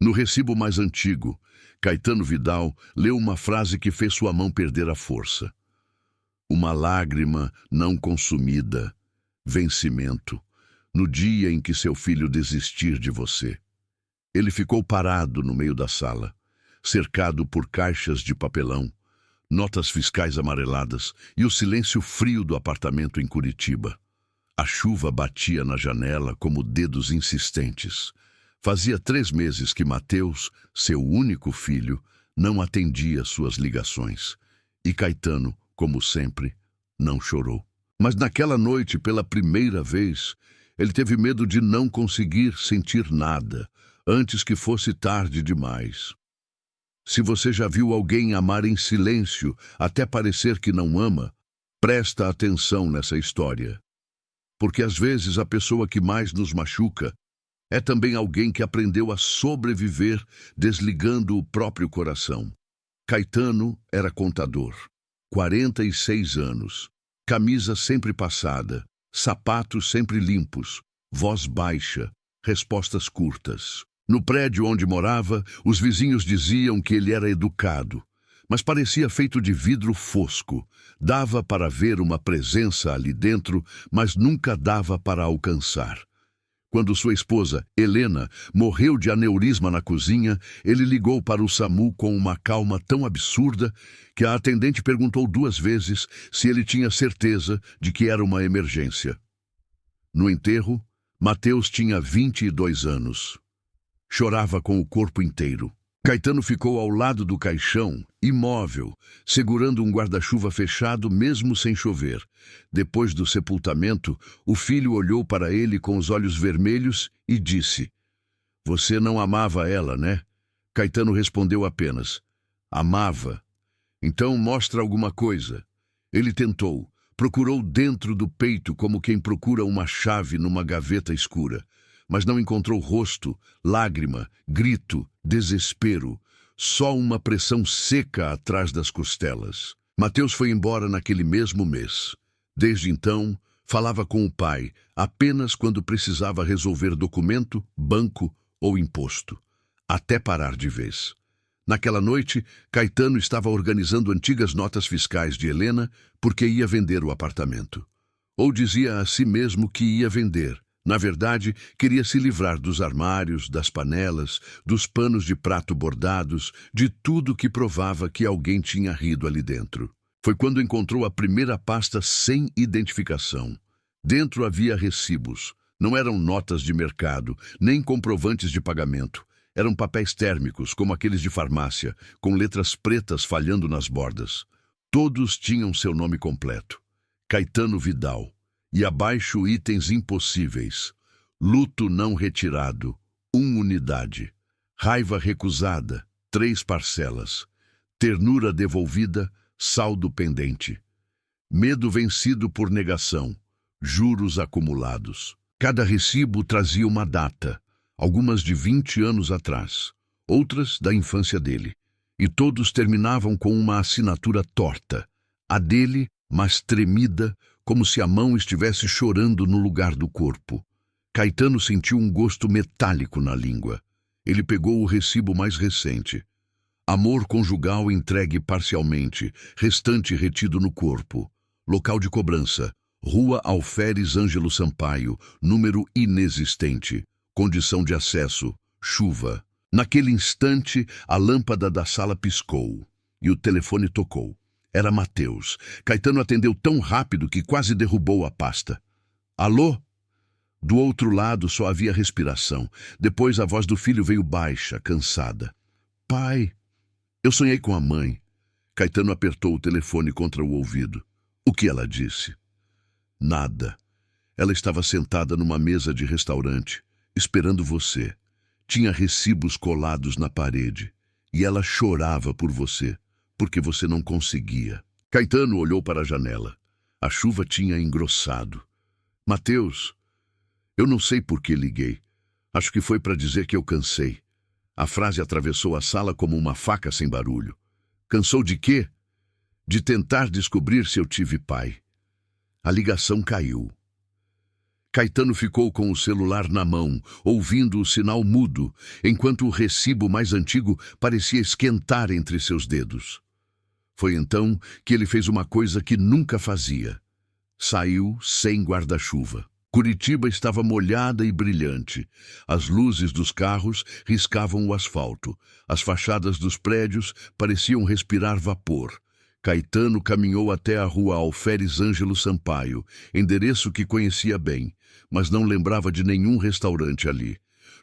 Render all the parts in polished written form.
No recibo mais antigo, Caetano Vidal leu uma frase que fez sua mão perder a força. Uma lágrima não consumida, vencimento, no dia em que seu filho desistir de você. Ele ficou parado no meio da sala, cercado por caixas de papelão, notas fiscais amareladas e o silêncio frio do apartamento em Curitiba. A chuva batia na janela como dedos insistentes. Fazia 3 meses que Mateus, seu único filho, não atendia suas ligações. E Caetano, como sempre, não chorou. Mas naquela noite, pela primeira vez, ele teve medo de não conseguir sentir nada, antes que fosse tarde demais. Se você já viu alguém amar em silêncio, até parecer que não ama, presta atenção nessa história. Porque às vezes a pessoa que mais nos machuca é também alguém que aprendeu a sobreviver desligando o próprio coração. Caetano era contador, 46 anos, camisa sempre passada, sapatos sempre limpos, voz baixa, respostas curtas. No prédio onde morava, os vizinhos diziam que ele era educado, mas parecia feito de vidro fosco. Dava para ver uma presença ali dentro, mas nunca dava para alcançar. Quando sua esposa, Helena, morreu de aneurisma na cozinha, ele ligou para o SAMU com uma calma tão absurda que a atendente perguntou 2 vezes se ele tinha certeza de que era uma emergência. No enterro, Mateus tinha 22 anos. Chorava com o corpo inteiro. Caetano ficou ao lado do caixão, imóvel, segurando um guarda-chuva fechado mesmo sem chover. Depois do sepultamento, o filho olhou para ele com os olhos vermelhos e disse: "Você não amava ela, né?" Caetano respondeu apenas: "Amava." "Então mostra alguma coisa." Ele tentou, procurou dentro do peito como quem procura uma chave numa gaveta escura. Mas não encontrou rosto, lágrima, grito, desespero, só uma pressão seca atrás das costelas. Mateus foi embora naquele mesmo mês. Desde então, falava com o pai apenas quando precisava resolver documento, banco ou imposto, até parar de vez. Naquela noite, Caetano estava organizando antigas notas fiscais de Helena porque ia vender o apartamento. Ou dizia a si mesmo que ia vender. Na verdade, queria se livrar dos armários, das panelas, dos panos de prato bordados, de tudo que provava que alguém tinha rido ali dentro. Foi quando encontrou a primeira pasta sem identificação. Dentro havia recibos. Não eram notas de mercado, nem comprovantes de pagamento. Eram papéis térmicos, como aqueles de farmácia, com letras pretas falhando nas bordas. Todos tinham seu nome completo: Caetano Vidal. E abaixo itens impossíveis: luto não retirado, 1 unidade, raiva recusada, 3 parcelas, ternura devolvida, saldo pendente, medo vencido por negação, juros acumulados. Cada recibo trazia uma data, algumas de 20 anos atrás, outras da infância dele, e todos terminavam com uma assinatura torta, a dele, mas tremida, como se a mão estivesse chorando no lugar do corpo. Caetano sentiu um gosto metálico na língua. Ele pegou o recibo mais recente. Amor conjugal entregue parcialmente, restante retido no corpo. Local de cobrança: Rua Alferes Ângelo Sampaio, número inexistente. Condição de acesso: chuva. Naquele instante, a lâmpada da sala piscou e o telefone tocou. Era Mateus. Caetano atendeu tão rápido que quase derrubou a pasta. "Alô?" Do outro lado só havia respiração. Depois a voz do filho veio baixa, cansada. "Pai, eu sonhei com a mãe." Caetano apertou o telefone contra o ouvido. "O que ela disse?" "Nada. Ela estava sentada numa mesa de restaurante, esperando você. Tinha recibos colados na parede. E ela chorava por você, porque você não conseguia." Caetano olhou para a janela. A chuva tinha engrossado. "Mateus, eu não sei por que liguei. Acho que foi para dizer que eu cansei." A frase atravessou a sala como uma faca sem barulho. "Cansou de quê?" "De tentar descobrir se eu tive pai." A ligação caiu. Caetano ficou com o celular na mão, ouvindo o sinal mudo, enquanto o recibo mais antigo parecia esquentar entre seus dedos. Foi então que ele fez uma coisa que nunca fazia. Saiu sem guarda-chuva. Curitiba estava molhada e brilhante. As luzes dos carros riscavam o asfalto. As fachadas dos prédios pareciam respirar vapor. Caetano caminhou até a rua Alferes Ângelo Sampaio, endereço que conhecia bem, mas não lembrava de nenhum restaurante ali.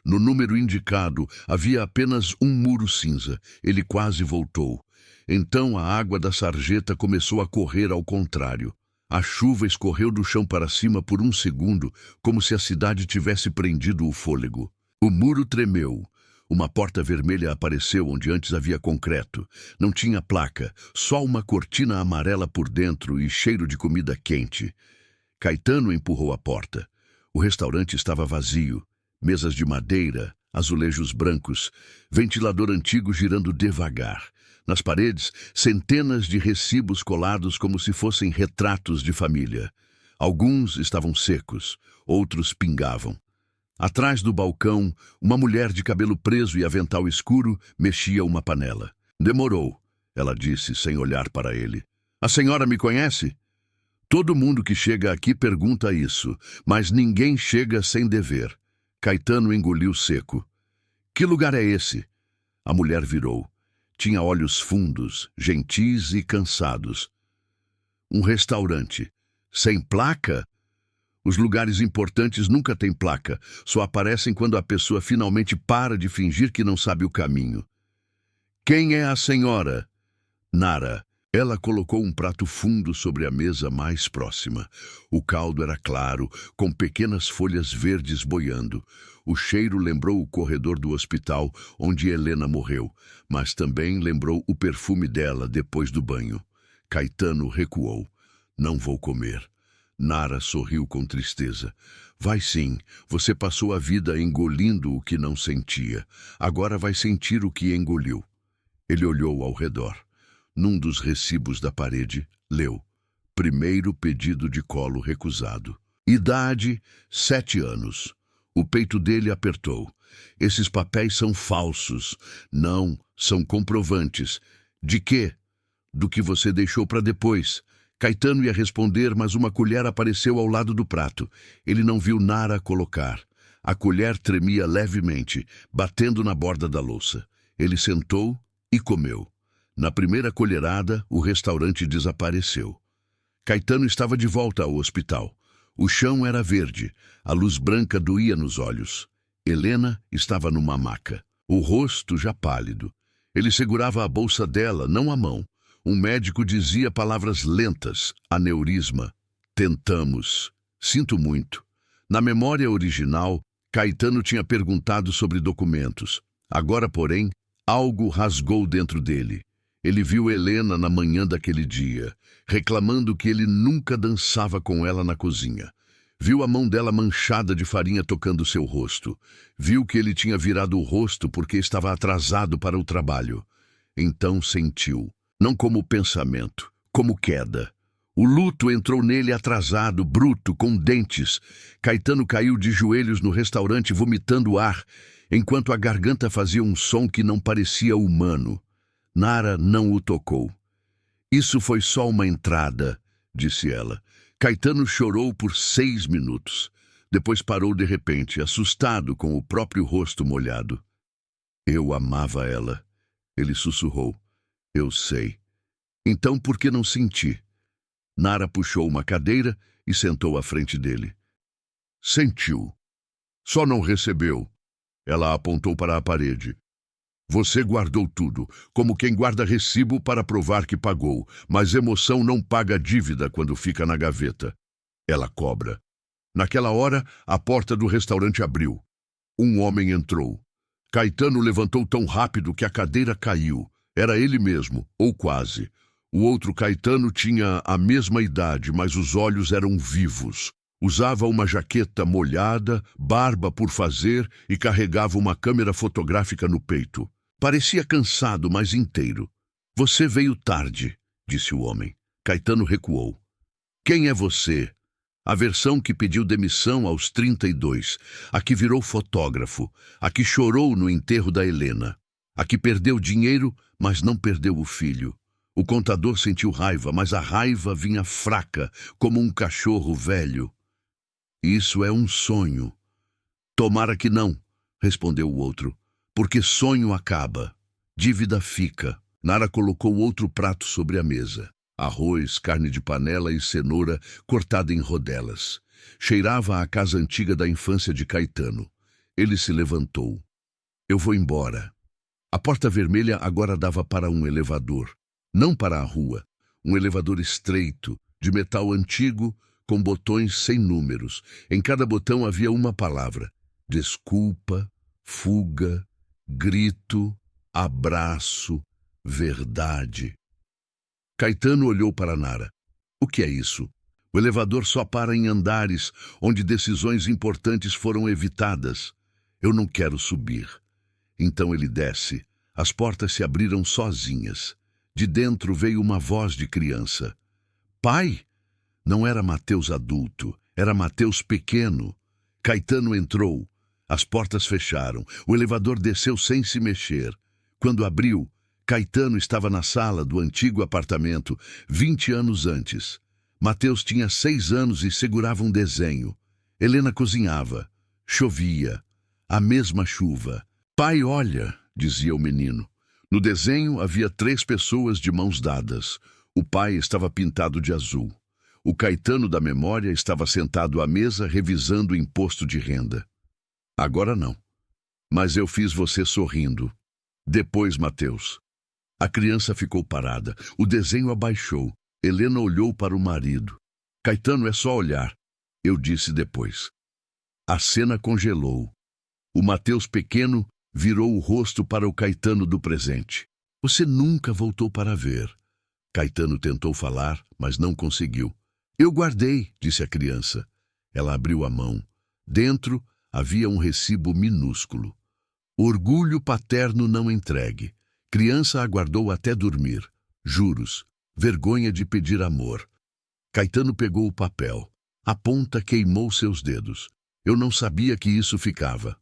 No número indicado havia apenas um muro cinza. Ele quase voltou. Então a água da sarjeta começou a correr ao contrário. A chuva escorreu do chão para cima por um segundo, como se a cidade tivesse prendido o fôlego. O muro tremeu. Uma porta vermelha apareceu onde antes havia concreto. Não tinha placa, só uma cortina amarela por dentro e cheiro de comida quente. Caetano empurrou a porta. O restaurante estava vazio. Mesas de madeira, azulejos brancos, ventilador antigo girando devagar. Nas paredes, centenas de recibos colados como se fossem retratos de família. Alguns estavam secos, outros pingavam. Atrás do balcão, uma mulher de cabelo preso e avental escuro mexia uma panela. Demorou, ela disse sem olhar para ele. A senhora me conhece? Todo mundo que chega aqui pergunta isso, mas ninguém chega sem dever. Caetano engoliu seco. Que lugar é esse? A mulher virou. Tinha olhos fundos, gentis e cansados. Um restaurante. Sem placa? Os lugares importantes nunca têm placa. Só aparecem quando a pessoa finalmente para de fingir que não sabe o caminho. Quem é a senhora? Nara. Ela colocou um prato fundo sobre a mesa mais próxima. O caldo era claro, com pequenas folhas verdes boiando. O cheiro lembrou o corredor do hospital onde Helena morreu, mas também lembrou o perfume dela depois do banho. Caetano recuou. Não vou comer. Nara sorriu com tristeza. Vai sim, você passou a vida engolindo o que não sentia. Agora vai sentir o que engoliu. Ele olhou ao redor. Num dos recibos da parede, leu: primeiro pedido de colo recusado. Idade, 7 anos. O peito dele apertou. Esses papéis são falsos. Não, são comprovantes. De quê? Do que você deixou para depois. Caetano ia responder, mas uma colher apareceu ao lado do prato. Ele não viu Nara colocar. A colher tremia levemente, batendo na borda da louça. Ele sentou e comeu. Na primeira colherada, o restaurante desapareceu. Caetano estava de volta ao hospital. O chão era verde, a luz branca doía nos olhos. Helena estava numa maca, o rosto já pálido. Ele segurava a bolsa dela, não a mão. Um médico dizia palavras lentas, aneurisma. Tentamos. Sinto muito. Na memória original, Caetano tinha perguntado sobre documentos. Agora, porém, algo rasgou dentro dele. Ele viu Helena na manhã daquele dia, reclamando que ele nunca dançava com ela na cozinha. Viu a mão dela manchada de farinha tocando seu rosto. Viu que ele tinha virado o rosto porque estava atrasado para o trabalho. Então sentiu, não como pensamento, como queda. O luto entrou nele atrasado, bruto, com dentes. Caetano caiu de joelhos no restaurante vomitando ar, enquanto a garganta fazia um som que não parecia humano. Nara não o tocou. Isso foi só uma entrada, disse ela. Caetano chorou por 6 minutos. Depois parou de repente, assustado com o próprio rosto molhado. Eu amava ela. Ele sussurrou. Eu sei. Então por que não senti? Nara puxou uma cadeira e sentou à frente dele. Sentiu. Só não recebeu. Ela apontou para a parede. Você guardou tudo, como quem guarda recibo para provar que pagou, mas emoção não paga dívida quando fica na gaveta. Ela cobra. Naquela hora, a porta do restaurante abriu. Um homem entrou. Caetano levantou tão rápido que a cadeira caiu. Era ele mesmo, ou quase. O outro Caetano tinha a mesma idade, mas os olhos eram vivos. Usava uma jaqueta molhada, barba por fazer e carregava uma câmera fotográfica no peito. Parecia cansado, mas inteiro. Você veio tarde, disse o homem. Caetano recuou. Quem é você? A versão que pediu demissão aos 32, a que virou fotógrafo, a que chorou no enterro da Helena, a que perdeu dinheiro, mas não perdeu o filho. O contador sentiu raiva, mas a raiva vinha fraca, como um cachorro velho. Isso é um sonho. Tomara que não, respondeu o outro, porque sonho acaba, dívida fica. Nara colocou outro prato sobre a mesa. Arroz, carne de panela e cenoura cortada em rodelas. Cheirava a casa antiga da infância de Caetano. Ele se levantou. Eu vou embora. A porta vermelha agora dava para um elevador. Não para a rua. Um elevador estreito, de metal antigo, com botões sem números. Em cada botão havia uma palavra. Desculpa, fuga, grito, abraço, verdade. Caetano olhou para Nara. O que é isso? O elevador só para em andares onde decisões importantes foram evitadas. Eu não quero subir. Então ele desce. As portas se abriram sozinhas. De dentro veio uma voz de criança. Pai? Não era Mateus adulto, era Mateus pequeno. Caetano entrou. As portas fecharam. O elevador desceu sem se mexer. Quando abriu, Caetano estava na sala do antigo apartamento, 20 anos antes. Mateus tinha 6 anos e segurava um desenho. Helena cozinhava. Chovia. A mesma chuva. Pai, olha, dizia o menino. No desenho havia 3 pessoas de mãos dadas. O pai estava pintado de azul. O Caetano da memória estava sentado à mesa revisando o imposto de renda. Agora não. Mas eu fiz você sorrindo. Depois, Mateus. A criança ficou parada. O desenho abaixou. Helena olhou para o marido. Caetano, é só olhar. Eu disse depois. A cena congelou. O Mateus pequeno virou o rosto para o Caetano do presente. Você nunca voltou para ver. Caetano tentou falar, mas não conseguiu. Eu guardei, disse a criança. Ela abriu a mão. Dentro havia um recibo minúsculo. Orgulho paterno não entregue. Criança aguardou até dormir. Juros. Vergonha de pedir amor. Caetano pegou o papel. A ponta queimou seus dedos. Eu não sabia que isso ficava.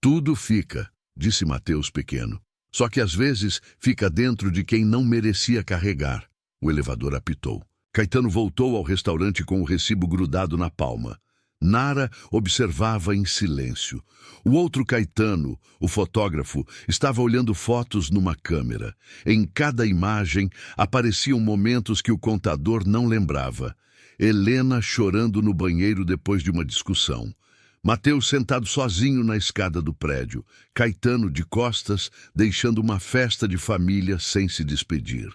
Tudo fica, disse Mateus pequeno. Só que às vezes fica dentro de quem não merecia carregar. O elevador apitou. Caetano voltou ao restaurante com o recibo grudado na palma. Nara observava em silêncio. O outro Caetano, o fotógrafo, estava olhando fotos numa câmera. Em cada imagem apareciam momentos que o contador não lembrava. Helena chorando no banheiro depois de uma discussão. Mateus sentado sozinho na escada do prédio. Caetano de costas, deixando uma festa de família sem se despedir.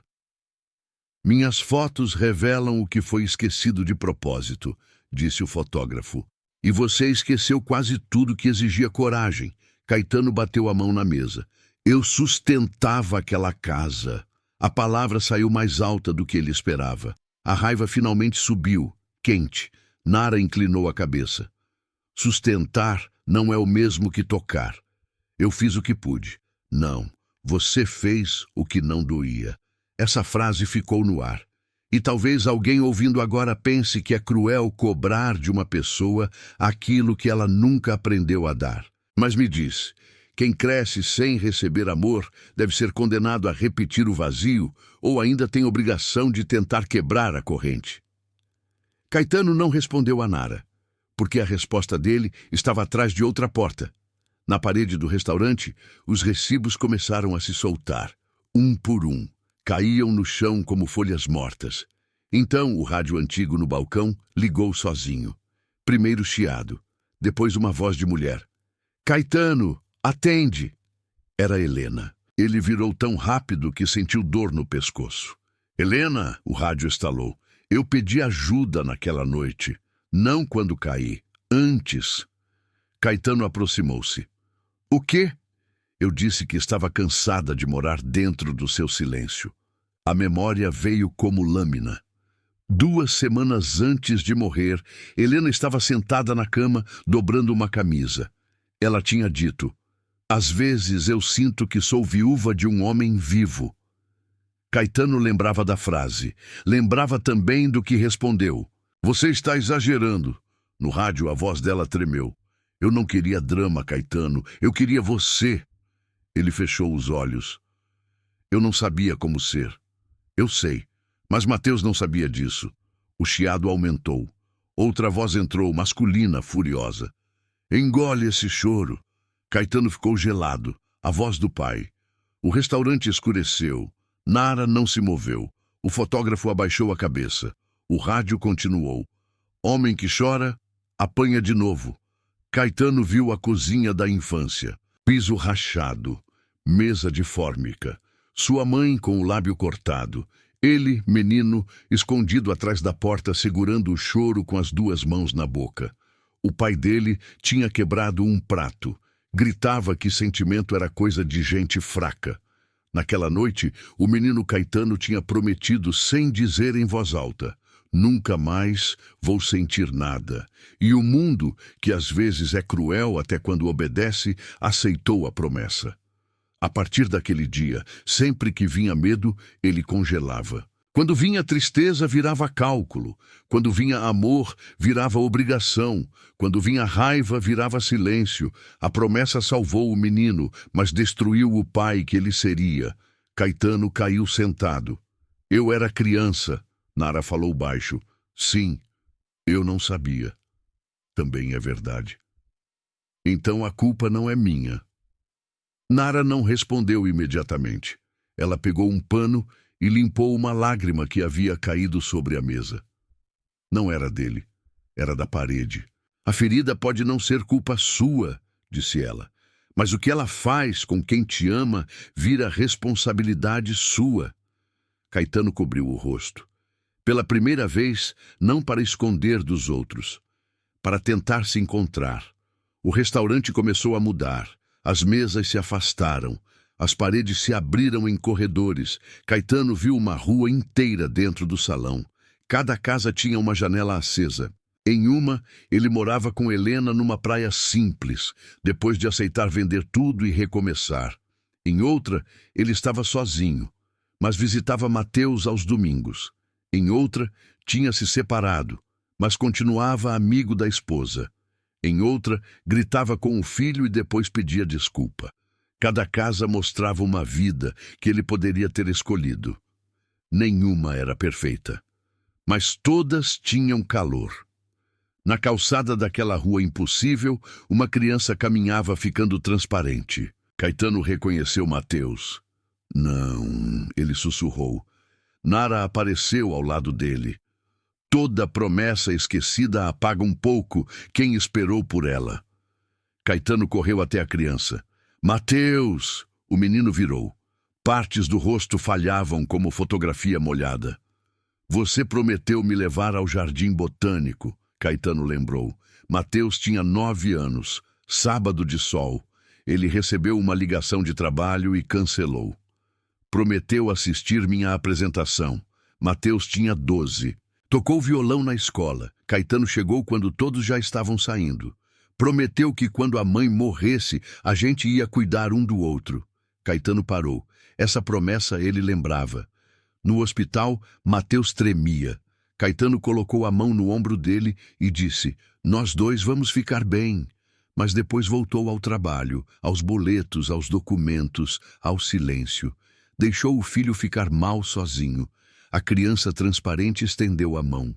Minhas fotos revelam o que foi esquecido de propósito, disse o fotógrafo. E você esqueceu quase tudo que exigia coragem. Caetano bateu a mão na mesa. Eu sustentava aquela casa. A palavra saiu mais alta do que ele esperava. A raiva finalmente subiu, quente. Nara inclinou a cabeça. Sustentar não é o mesmo que tocar. Eu fiz o que pude. Não, você fez o que não doía. Essa frase ficou no ar. E talvez alguém ouvindo agora pense que é cruel cobrar de uma pessoa aquilo que ela nunca aprendeu a dar. Mas me diz, quem cresce sem receber amor deve ser condenado a repetir o vazio ou ainda tem obrigação de tentar quebrar a corrente? Caetano não respondeu a Nara, porque a resposta dele estava atrás de outra porta. Na parede do restaurante, os recibos começaram a se soltar, um por um. Caíam no chão como folhas mortas. Então o rádio antigo no balcão ligou sozinho. Primeiro chiado, depois uma voz de mulher. Caetano, atende! Era Helena. Ele virou tão rápido que sentiu dor no pescoço. Helena, o rádio estalou. Eu pedi ajuda naquela noite. Não quando caí, antes. Caetano aproximou-se. O quê? Eu disse que estava cansada de morar dentro do seu silêncio. A memória veio como lâmina. 2 semanas antes de morrer, Helena estava sentada na cama, dobrando uma camisa. Ela tinha dito, às vezes eu sinto que sou viúva de um homem vivo. Caetano lembrava da frase. Lembrava também do que respondeu. Você está exagerando. No rádio, a voz dela tremeu. Eu não queria drama, Caetano. Eu queria você. Ele fechou os olhos. Eu não sabia como ser. Eu sei. Mas Mateus não sabia disso. O chiado aumentou. Outra voz entrou, masculina, furiosa. Engole esse choro. Caetano ficou gelado. A voz do pai. O restaurante escureceu. Nara não se moveu. O fotógrafo abaixou a cabeça. O rádio continuou. Homem que chora, apanha de novo. Caetano viu a cozinha da infância. Piso rachado. Mesa de fórmica. Sua mãe com o lábio cortado. Ele, menino, escondido atrás da porta, segurando o choro com as duas mãos na boca. O pai dele tinha quebrado um prato. Gritava que sentimento era coisa de gente fraca. Naquela noite, o menino Caetano tinha prometido sem dizer em voz alta: nunca mais vou sentir nada. E o mundo, que às vezes é cruel até quando obedece, aceitou a promessa. A partir daquele dia, sempre que vinha medo, ele congelava. Quando vinha tristeza, virava cálculo. Quando vinha amor, virava obrigação. Quando vinha raiva, virava silêncio. A promessa salvou o menino, mas destruiu o pai que ele seria. Caetano caiu sentado. Eu era criança, Nara falou baixo. Sim, eu não sabia. Também é verdade. Então a culpa não é minha. Nara não respondeu imediatamente. Ela pegou um pano e limpou uma lágrima que havia caído sobre a mesa. Não era dele, era da parede. A ferida pode não ser culpa sua, disse ela, mas o que ela faz com quem te ama vira responsabilidade sua. Caetano cobriu o rosto. Pela primeira vez, não para esconder dos outros, para tentar se encontrar. O restaurante começou a mudar. As mesas se afastaram. As paredes se abriram em corredores. Caetano viu uma rua inteira dentro do salão. Cada casa tinha uma janela acesa. Em uma, ele morava com Helena numa praia simples, depois de aceitar vender tudo e recomeçar. Em outra, ele estava sozinho, mas visitava Mateus aos domingos. Em outra, tinha se separado, mas continuava amigo da esposa. Em outra, gritava com o filho e depois pedia desculpa. Cada casa mostrava uma vida que ele poderia ter escolhido. Nenhuma era perfeita, mas todas tinham calor. Na calçada daquela rua impossível, uma criança caminhava ficando transparente. Caetano reconheceu Mateus. Não, ele sussurrou. Nara apareceu ao lado dele. Toda promessa esquecida apaga um pouco quem esperou por ela. Caetano correu até a criança. Mateus! O menino virou. Partes do rosto falhavam como fotografia molhada. Você prometeu me levar ao jardim botânico, Caetano lembrou. Mateus tinha 9 anos. Sábado de sol. Ele recebeu uma ligação de trabalho e cancelou. Prometeu assistir minha apresentação. Mateus tinha 12. Tocou violão na escola. Caetano chegou quando todos já estavam saindo. Prometeu que quando a mãe morresse, a gente ia cuidar um do outro. Caetano parou. Essa promessa ele lembrava. No hospital, Mateus tremia. Caetano colocou a mão no ombro dele e disse: nós dois vamos ficar bem. Mas depois voltou ao trabalho, aos boletos, aos documentos, ao silêncio. Deixou o filho ficar mal sozinho. A criança transparente estendeu a mão.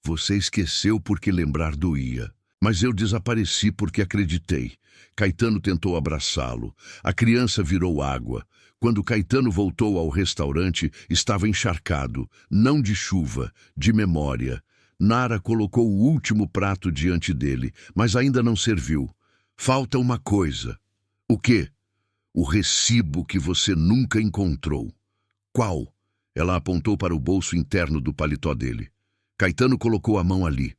Você esqueceu porque lembrar doía. Mas eu desapareci porque acreditei. Caetano tentou abraçá-lo. A criança virou água. Quando Caetano voltou ao restaurante, estava encharcado, não de chuva, de memória. Nara colocou o último prato diante dele, mas ainda não serviu. Falta uma coisa. O quê? O recibo que você nunca encontrou. Qual? Ela apontou para o bolso interno do paletó dele. Caetano colocou a mão ali.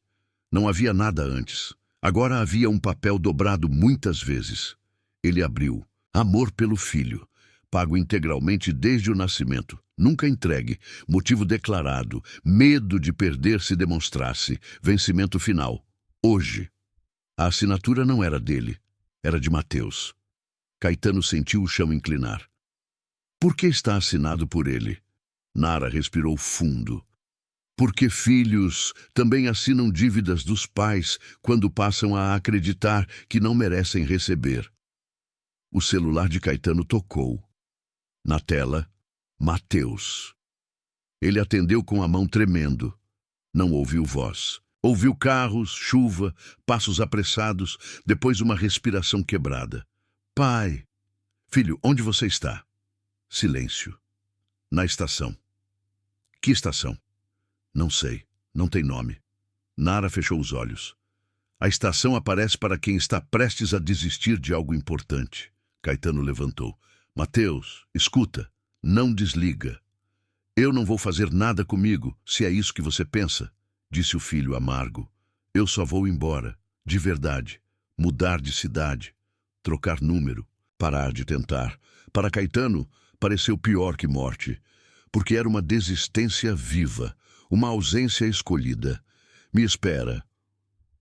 Não havia nada antes. Agora havia um papel dobrado muitas vezes. Ele abriu. Amor pelo filho. Pago integralmente desde o nascimento. Nunca entregue. Motivo declarado. Medo de perder se demonstrasse. Vencimento final. Hoje. A assinatura não era dele. Era de Mateus. Caetano sentiu o chão inclinar. Por que está assinado por ele? Nara respirou fundo. Porque filhos também assinam dívidas dos pais quando passam a acreditar que não merecem receber. O celular de Caetano tocou. Na tela, Mateus. Ele atendeu com a mão tremendo. Não ouviu voz. Ouviu carros, chuva, passos apressados, depois uma respiração quebrada. Pai! Filho, onde você está? Silêncio. Na estação. Que estação? Não sei. Não tem nome. Nara fechou os olhos. A estação aparece para quem está prestes a desistir de algo importante. Caetano levantou. Mateus, escuta. Não desliga. Eu não vou fazer nada comigo, se é isso que você pensa, disse o filho amargo. Eu só vou embora, de verdade, mudar de cidade, trocar número, parar de tentar. Para Caetano, pareceu pior que morte, porque era uma desistência viva, uma ausência escolhida. Me espera.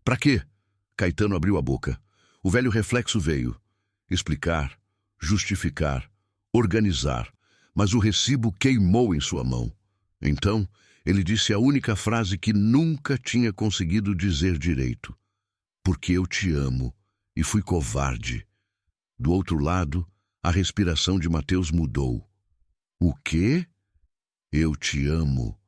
Para quê? Caetano abriu a boca. O velho reflexo veio. Explicar, justificar, organizar. Mas o recibo queimou em sua mão. Então, ele disse a única frase que nunca tinha conseguido dizer direito. Porque eu te amo, e fui covarde. Do outro lado, a respiração de Mateus mudou. O quê? Eu te amo.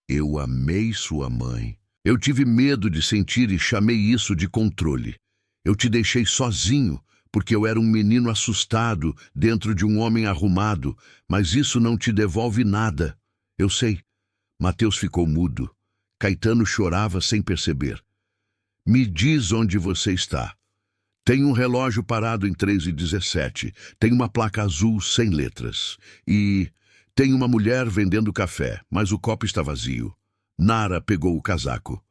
Eu amei sua mãe. Eu tive medo de sentir e chamei isso de controle. Eu te deixei sozinho, porque eu era um menino assustado dentro de um homem arrumado, mas isso não te devolve nada. Eu sei. Mateus ficou mudo. Caetano chorava sem perceber. Me diz onde você está. Tem um relógio parado em 3h17. Tem uma placa azul sem letras. E tem uma mulher vendendo café, mas o copo está vazio. Nara pegou o casaco.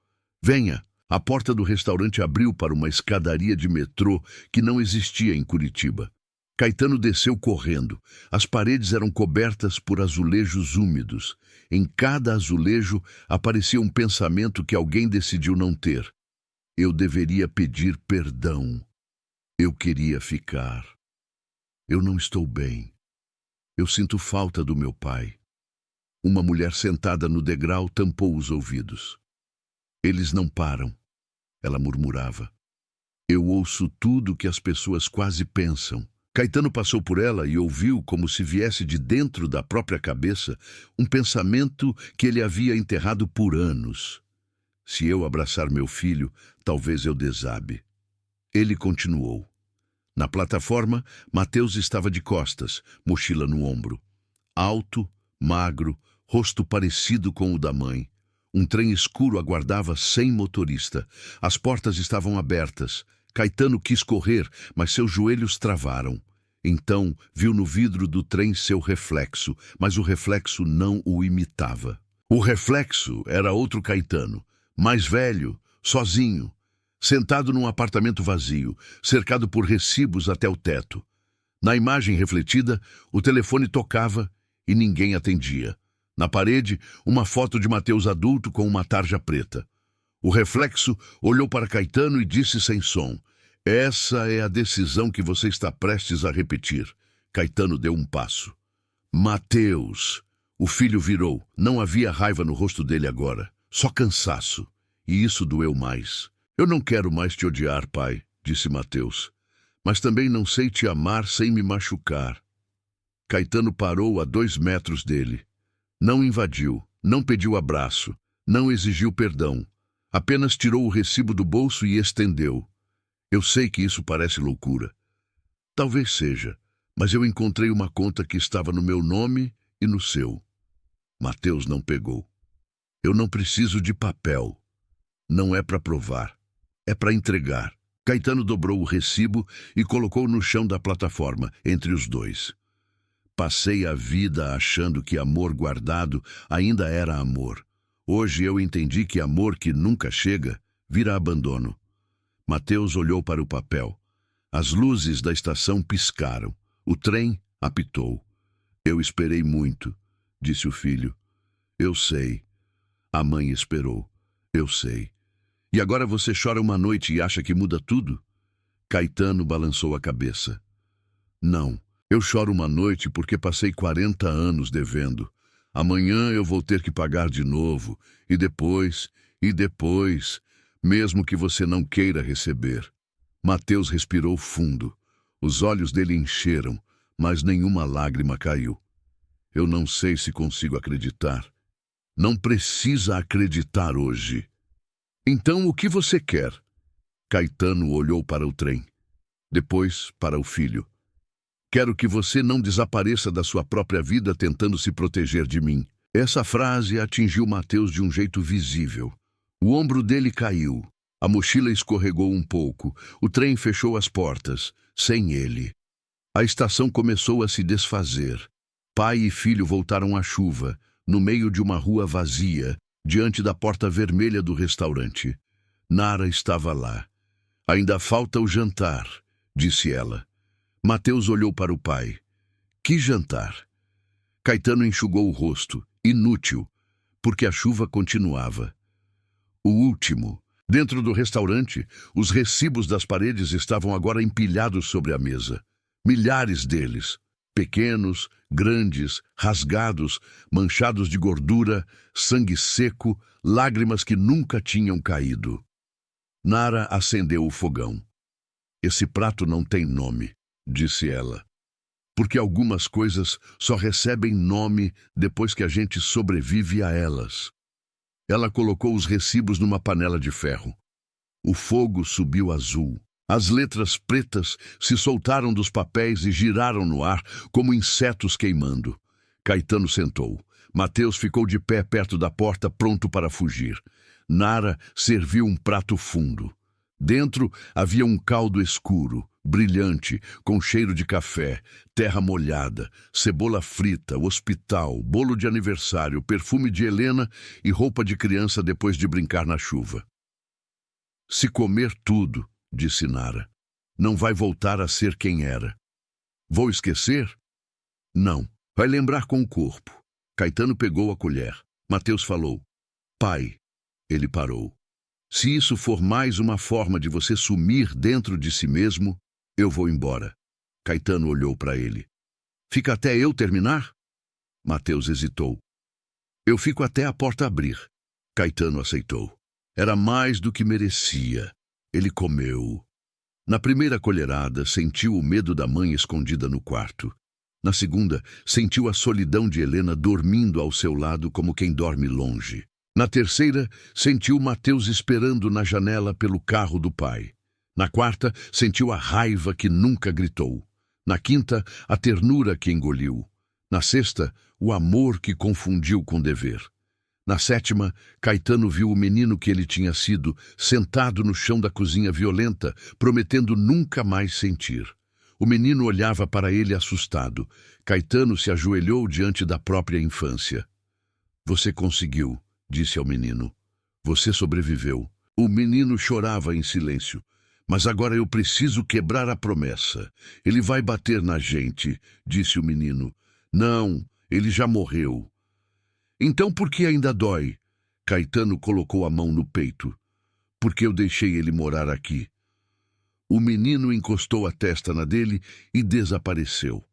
Venha. A porta do restaurante abriu para uma escadaria de metrô que não existia em Curitiba. Caetano desceu correndo. As paredes eram cobertas por azulejos úmidos. Em cada azulejo aparecia um pensamento que alguém decidiu não ter. Eu deveria pedir perdão. Eu queria ficar. Eu não estou bem. Eu sinto falta do meu pai. Uma mulher sentada no degrau tampou os ouvidos. Eles não param. Ela murmurava. Eu ouço tudo que as pessoas quase pensam. Caetano passou por ela e ouviu, como se viesse de dentro da própria cabeça, um pensamento que ele havia enterrado por anos. Se eu abraçar meu filho, talvez eu desabe. Ele continuou. Na plataforma, Mateus estava de costas, mochila no ombro. Alto, magro, rosto parecido com o da mãe. Um trem escuro aguardava sem motorista. As portas estavam abertas. Caetano quis correr, mas seus joelhos travaram. Então, viu no vidro do trem seu reflexo, mas o reflexo não o imitava. O reflexo era outro Caetano, mais velho, sozinho, sentado num apartamento vazio, cercado por recibos até o teto. Na imagem refletida, o telefone tocava e ninguém atendia. Na parede, uma foto de Mateus adulto com uma tarja preta. O reflexo olhou para Caetano e disse sem som: essa é a decisão que você está prestes a repetir. Caetano deu um passo. Mateus! O filho virou. Não havia raiva no rosto dele agora, só cansaço. E isso doeu mais. Eu não quero mais te odiar, pai, disse Mateus. Mas também não sei te amar sem me machucar. Caetano parou a 2 metros dele. Não invadiu, não pediu abraço, não exigiu perdão. Apenas tirou o recibo do bolso e estendeu. Eu sei que isso parece loucura. Talvez seja, mas eu encontrei uma conta que estava no meu nome e no seu. Mateus não pegou. Eu não preciso de papel. Não é para provar. É para entregar. Caetano dobrou o recibo e colocou no chão da plataforma, entre os dois. Passei a vida achando que amor guardado ainda era amor. Hoje eu entendi que amor que nunca chega vira abandono. Mateus olhou para o papel. As luzes da estação piscaram. O trem apitou. Eu esperei muito, disse o filho. Eu sei. A mãe esperou. Eu sei. E agora você chora uma noite e acha que muda tudo? Caetano balançou a cabeça. Não. Eu choro uma noite porque passei 40 anos devendo. Amanhã eu vou ter que pagar de novo, e depois, mesmo que você não queira receber. Mateus respirou fundo. Os olhos dele encheram, mas nenhuma lágrima caiu. Eu não sei se consigo acreditar. Não precisa acreditar hoje. Então o que você quer? Caetano olhou para o trem. Depois para o filho. Quero que você não desapareça da sua própria vida tentando se proteger de mim. Essa frase atingiu Mateus de um jeito visível. O ombro dele caiu. A mochila escorregou um pouco. O trem fechou as portas, sem ele. A estação começou a se desfazer. Pai e filho voltaram à chuva, no meio de uma rua vazia, diante da porta vermelha do restaurante. Nara estava lá. Ainda falta o jantar, disse ela. Mateus olhou para o pai. Que jantar? Caetano enxugou o rosto. Inútil, porque a chuva continuava. O último. Dentro do restaurante, os recibos das paredes estavam agora empilhados sobre a mesa. Milhares deles. Pequenos, grandes, rasgados, manchados de gordura, sangue seco, lágrimas que nunca tinham caído. Nara acendeu o fogão. Esse prato não tem nome, disse ela. Porque algumas coisas só recebem nome depois que a gente sobrevive a elas. Ela colocou os recibos numa panela de ferro. O fogo subiu azul. As letras pretas se soltaram dos papéis e giraram no ar como insetos queimando. Caetano sentou. Mateus ficou de pé perto da porta, pronto para fugir. Nara serviu um prato fundo. Dentro havia um caldo escuro, brilhante, com cheiro de café, terra molhada, cebola frita, hospital, bolo de aniversário, perfume de Helena e roupa de criança depois de brincar na chuva. Se comer tudo, disse Nara, não vai voltar a ser quem era. Vou esquecer? Não, vai lembrar com o corpo. Caetano pegou a colher. Mateus falou, pai. Ele parou. Se isso for mais uma forma de você sumir dentro de si mesmo, eu vou embora. Caetano olhou para ele. Fica até eu terminar? Mateus hesitou. Eu fico até a porta abrir. Caetano aceitou. Era mais do que merecia. Ele comeu. Na primeira colherada, sentiu o medo da mãe escondida no quarto. Na segunda, sentiu a solidão de Helena dormindo ao seu lado como quem dorme longe. Na terceira, sentiu Mateus esperando na janela pelo carro do pai. Na quarta, sentiu a raiva que nunca gritou. Na quinta, a ternura que engoliu. Na sexta, o amor que confundiu com dever. Na sétima, Caetano viu o menino que ele tinha sido, sentado no chão da cozinha violenta, prometendo nunca mais sentir. O menino olhava para ele assustado. Caetano se ajoelhou diante da própria infância. Você conseguiu, disse ao menino. Você sobreviveu. O menino chorava em silêncio. Mas agora eu preciso quebrar a promessa. Ele vai bater na gente, disse o menino. Não, ele já morreu. Então por que ainda dói? Caetano colocou a mão no peito. Porque eu deixei ele morar aqui. O menino encostou a testa na dele e desapareceu.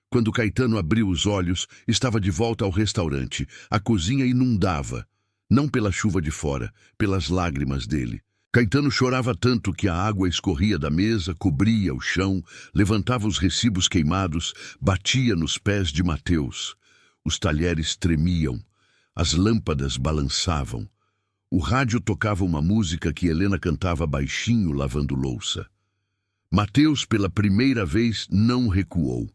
Quando Caetano abriu os olhos, estava de volta ao restaurante. A cozinha inundava. Não pela chuva de fora, pelas lágrimas dele. Caetano chorava tanto que a água escorria da mesa, cobria o chão, levantava os recibos queimados, batia nos pés de Mateus. Os talheres tremiam, as lâmpadas balançavam. O rádio tocava uma música que Helena cantava baixinho lavando louça. Mateus, pela primeira vez, não recuou.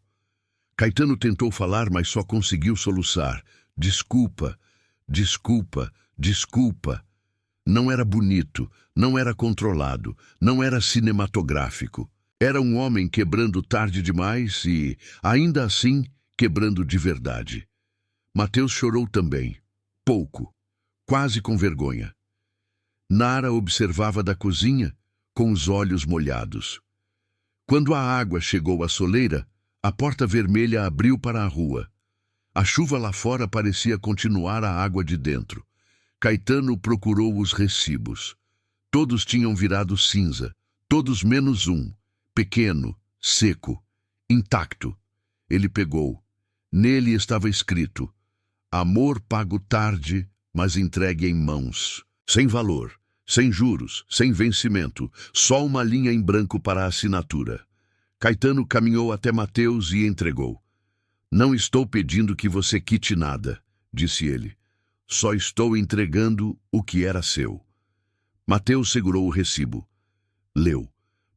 Caetano tentou falar, mas só conseguiu soluçar. Desculpa, desculpa, desculpa. Não era bonito, não era controlado, não era cinematográfico. Era um homem quebrando tarde demais e, ainda assim, quebrando de verdade. Mateus chorou também. Pouco. Quase com vergonha. Nara observava da cozinha, com os olhos molhados. Quando a água chegou à soleira, a porta vermelha abriu para a rua. A chuva lá fora parecia continuar a água de dentro. Caetano procurou os recibos. Todos tinham virado cinza, todos menos um, pequeno, seco, intacto. Ele pegou. Nele estava escrito: Amor pago tarde, mas entregue em mãos. Sem valor, sem juros, sem vencimento, só uma linha em branco para a assinatura. Caetano caminhou até Mateus e entregou. Não estou pedindo que você quite nada, disse ele. Só estou entregando o que era seu. Mateus segurou o recibo. Leu.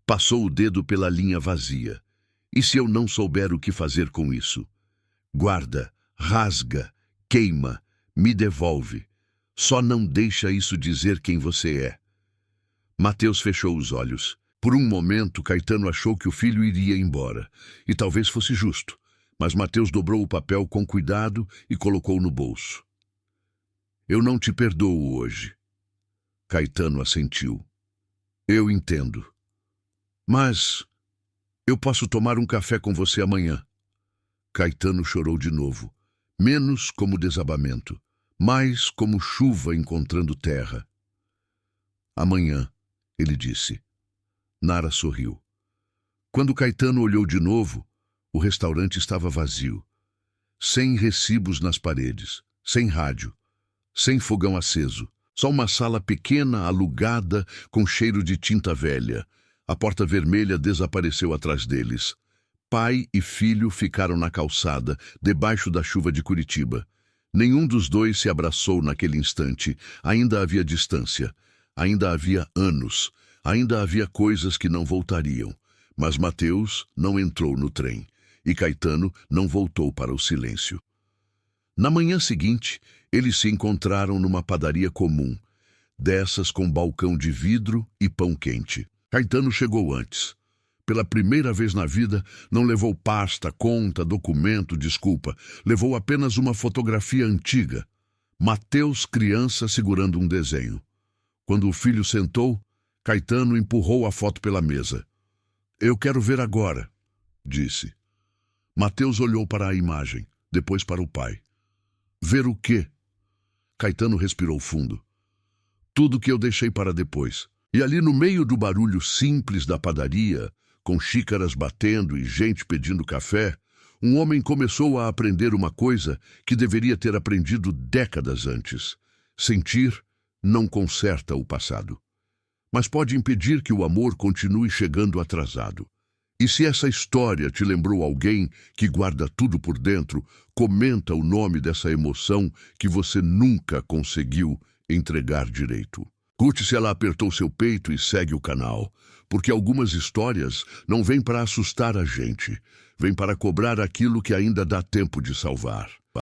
Passou o dedo pela linha vazia. E se eu não souber o que fazer com isso? Guarda, rasga, queima, me devolve. Só não deixa isso dizer quem você é. Mateus fechou os olhos. Por um momento, Caetano achou que o filho iria embora. E talvez fosse justo. Mas Mateus dobrou o papel com cuidado e colocou no bolso. Eu não te perdoo hoje. Caetano assentiu. Eu entendo. Mas eu posso tomar um café com você amanhã. Caetano chorou de novo. Menos como desabamento, mais como chuva encontrando terra. Amanhã, ele disse. Nara sorriu. Quando Caetano olhou de novo, o restaurante estava vazio. Sem recibos nas paredes, sem rádio, sem fogão aceso. Só uma sala pequena, alugada, com cheiro de tinta velha. A porta vermelha desapareceu atrás deles. Pai e filho ficaram na calçada, debaixo da chuva de Curitiba. Nenhum dos dois se abraçou naquele instante. Ainda havia distância. Ainda havia anos. Ainda havia coisas que não voltariam. Mas Mateus não entrou no trem. E Caetano não voltou para o silêncio. Na manhã seguinte, eles se encontraram numa padaria comum, dessas com balcão de vidro e pão quente. Caetano chegou antes. Pela primeira vez na vida, não levou pasta, conta, documento, desculpa. Levou apenas uma fotografia antiga. Mateus, criança, segurando um desenho. Quando o filho sentou, Caetano empurrou a foto pela mesa. Eu quero ver agora, disse. Mateus olhou para a imagem, depois para o pai. Ver o quê? Caetano respirou fundo. Tudo que eu deixei para depois. E ali no meio do barulho simples da padaria, com xícaras batendo e gente pedindo café, um homem começou a aprender uma coisa que deveria ter aprendido décadas antes. Sentir não conserta o passado, mas pode impedir que o amor continue chegando atrasado. E se essa história te lembrou alguém que guarda tudo por dentro, comenta o nome dessa emoção que você nunca conseguiu entregar direito. Curte se ela apertou seu peito e segue o canal, porque algumas histórias não vêm para assustar a gente, vêm para cobrar aquilo que ainda dá tempo de salvar.